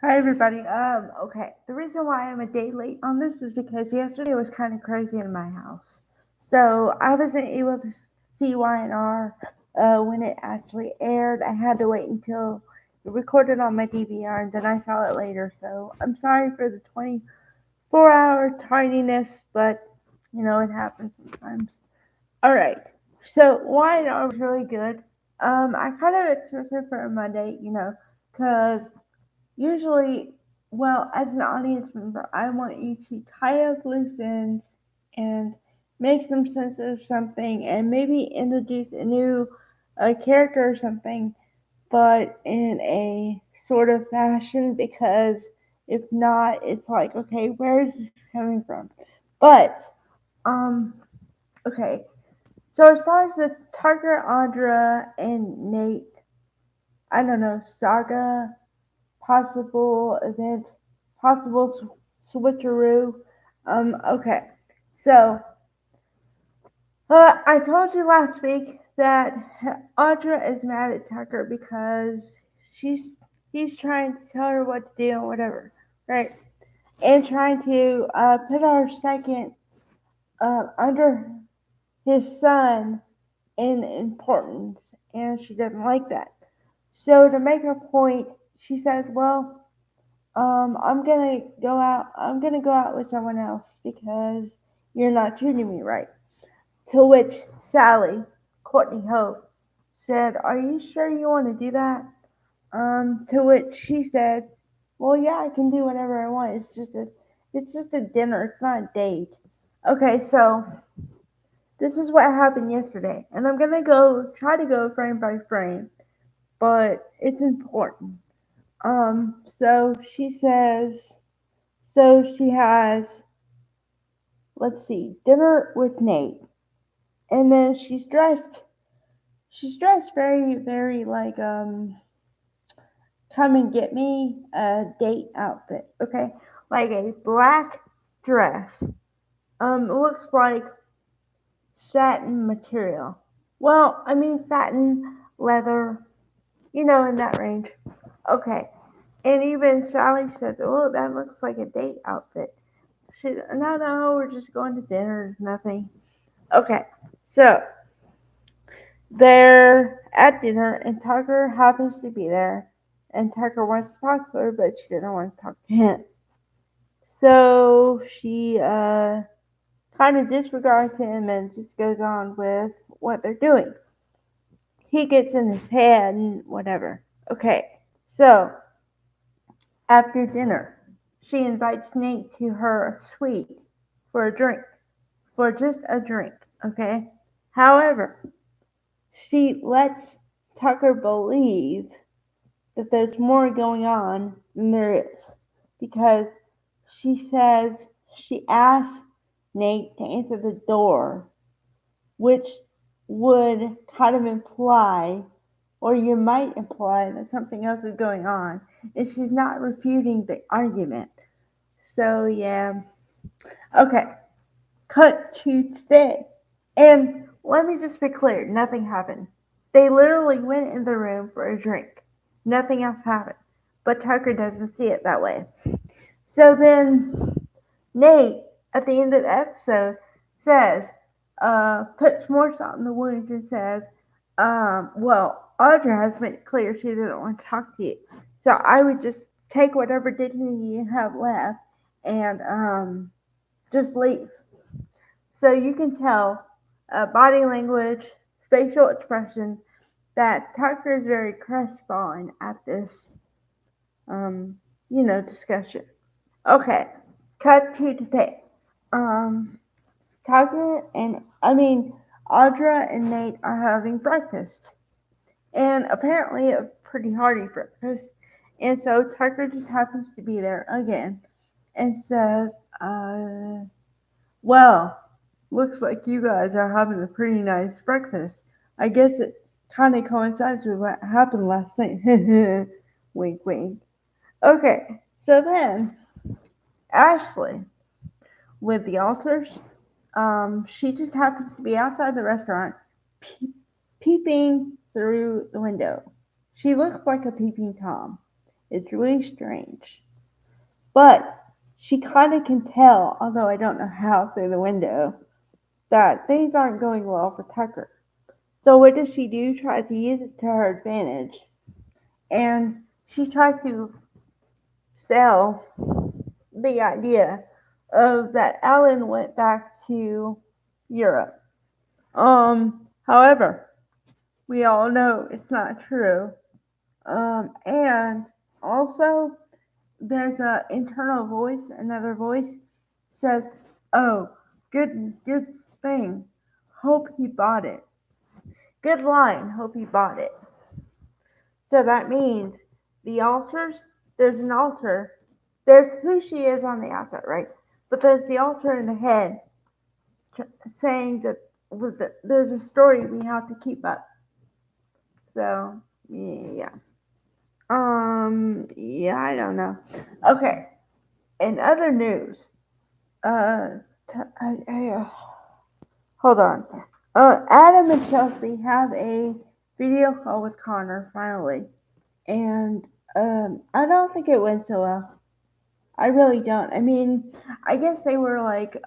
Hi everybody. Okay. The reason why I'm a day late on this is because yesterday was kind of crazy in my house. So I wasn't able to see Y&R when it actually aired. I had to wait until it recorded on my DVR and then I saw it later. So I'm sorry for the 24-hour tardiness, but it happens sometimes. All right. So Y&R was really good. I kind of expected for a Monday, because usually, well, as an audience member, I want you to tie up loose ends and make some sense of something and maybe introduce a new character or something, but in a sort of fashion because if not, it's like, okay, where is this coming from? But, um, okay. So as far as the Tucker, Audra, and Nate, I don't know, saga possible event, possible switcheroo. Okay. So, I told you last week that Audra is mad at Tucker because he's trying to tell her what to do and whatever, right? And trying to put our second under his son in importance, and she doesn't like that. So to make her point, she says, "Well, I'm gonna go out with someone else because you're not treating me right." To which Sally, Courtney Hope, said, "Are you sure you want to do that?" To which she said, "Well, yeah, I can do whatever I want. It's just a dinner. It's not a date." Okay, so this is what happened yesterday, and I'm gonna try to go frame by frame, but it's important. So she says, so she has, let's see, dinner with Nate. And then she's dressed very, very like, come and get me date outfit, okay? Like a black dress. Looks like satin material. Well, I mean satin, leather, in that range. Okay. And even Sally said, "Oh, that looks like a date outfit." She, "No, no, we're just going to dinner. Nothing." Okay, so they're at dinner, and Tucker happens to be there, and Tucker wants to talk to her, but she doesn't want to talk to him. So she kind of disregards him and just goes on with what they're doing. He gets in his head and whatever. Okay, so after dinner, she invites Nate to her suite for a drink, for just a drink, okay? However, she lets Tucker believe that there's more going on than there is because she says she asked Nate to answer the door, which would kind of imply, or you might imply, that something else is going on, and she's not refuting the argument. So, yeah. Okay, cut to today. And let me just be clear, nothing happened. They literally went in the room for a drink. Nothing else happened. But Tucker doesn't see it that way. So then Nate, at the end of the episode, says, puts more salt in the wounds and says, well, Audra has made it clear she doesn't want to talk to you. So I would just take whatever dignity you have left and just leave. So you can tell body language, facial expression, that Tucker is very crestfallen at this, discussion. Okay, cut to today. Um, Tucker and Audra and Nate are having breakfast, and apparently a pretty hearty breakfast. And so Tucker just happens to be there again, and says, "Well, looks like you guys are having a pretty nice breakfast. I guess it kind of coincides with what happened last night." Wink, wink. Okay, so then Ashley with the altars, she just happens to be outside the restaurant, peeping through the window. She looks like a peeping Tom, It's really strange. But she kind of can tell, although I don't know how through the window, that things aren't going well for Tucker. So what does she do? Try to use it to her advantage. And she tries to sell the idea of that Alan went back to Europe. However, we all know it's not true. And also, there's a internal voice, another voice says, "Oh, good thing. Hope he bought it. Good line. Hope he bought it." So that means the altars. There's an altar. There's who she is on the outside, right? But there's the altar in the head saying that there's a story we have to keep up. So yeah. Yeah, I don't know. Okay. In other news, uh, hold on. Adam and Chelsea have a video call with Connor finally, and I don't think it went so well. I really don't. I mean, I guess they were like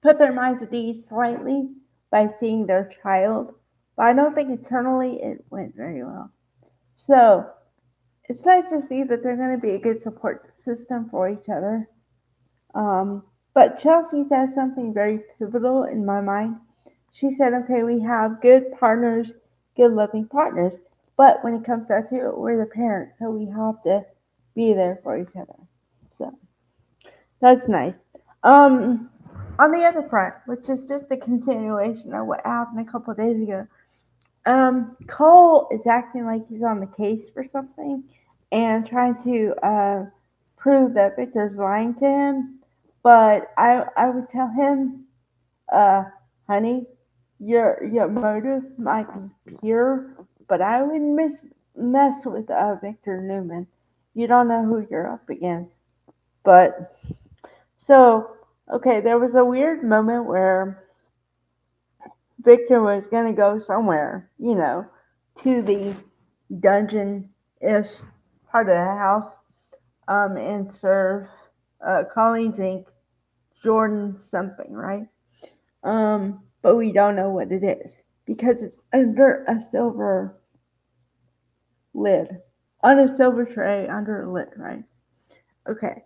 put their minds at ease slightly by seeing their child, but I don't think internally it went very well. So it's nice to see that they're going to be a good support system for each other. Um, but Chelsea said something very pivotal in my mind. She said, okay, we have good partners, good loving partners, but when it comes down to it, we're the parents, so we have to be there for each other. So that's nice. Um, on the other front, which is just a continuation of what happened a couple of days ago, Cole is acting like he's on the case for something and trying to prove that Victor's lying to him. But I would tell him, uh, honey, your motive might be pure, but I wouldn't mess with Victor Newman. You don't know who you're up against. But so okay, there was a weird moment where Victor was gonna go somewhere, to the dungeon-ish part of the house, and serve Colleen's Inc. Jordan something, right? But we don't know what it is because it's under a silver lid, on a silver tray under a lid, right? Okay.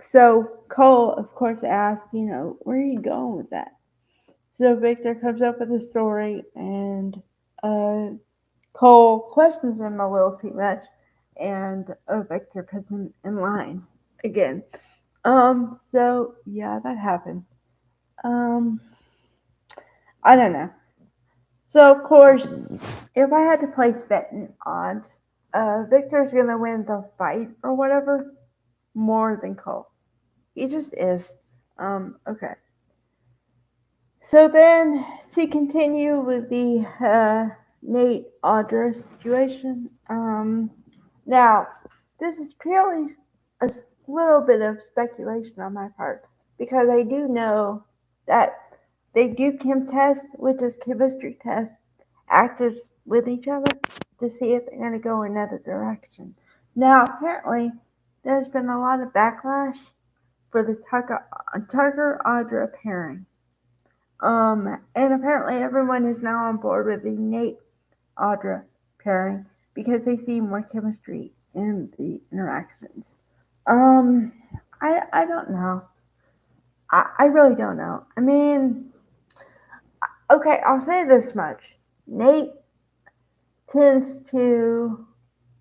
So Cole, of course, asks, where are you going with that? So Victor comes up with a story, and uh, Cole questions him a little too much, and Victor puts him in line again. So yeah, that happened. Um, I don't know. So of course, if I had to place betting odds, Victor's gonna win the fight or whatever more than Cole. He just is. Okay. So then to continue with the Nate Audra situation. Now this is purely a little bit of speculation on my part because I do know that they do chem test, which is chemistry test actors with each other to see if they're going to go another direction. Now apparently there's been a lot of backlash for the Tucker Audra pairing. And apparently everyone is now on board with the Nate Audra pairing because they see more chemistry in the interactions. Um, I don't know. I really don't know. I mean, okay, I'll say this much. Nate tends to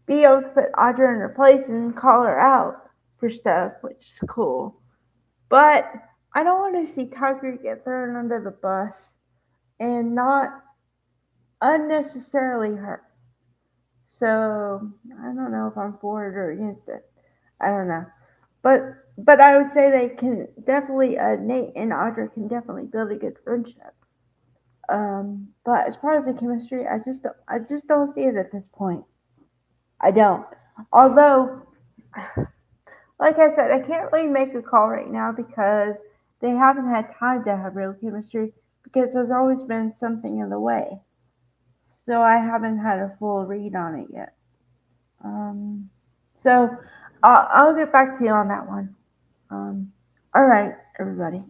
be able to put Audra in her place and call her out for stuff, which is cool. But I don't want to see Tucker get thrown under the bus and not unnecessarily hurt. So I don't know if I'm for it or against it. I don't know. But I would say they can definitely Nate and Audra can definitely build a good friendship. But as far as the chemistry, I just don't see it at this point. I don't. Although, like I said, I can't really make a call right now because they haven't had time to have real chemistry because there's always been something in the way. So I haven't had a full read on it yet. Um, So I'll get back to you on that one. Um, all right, everybody.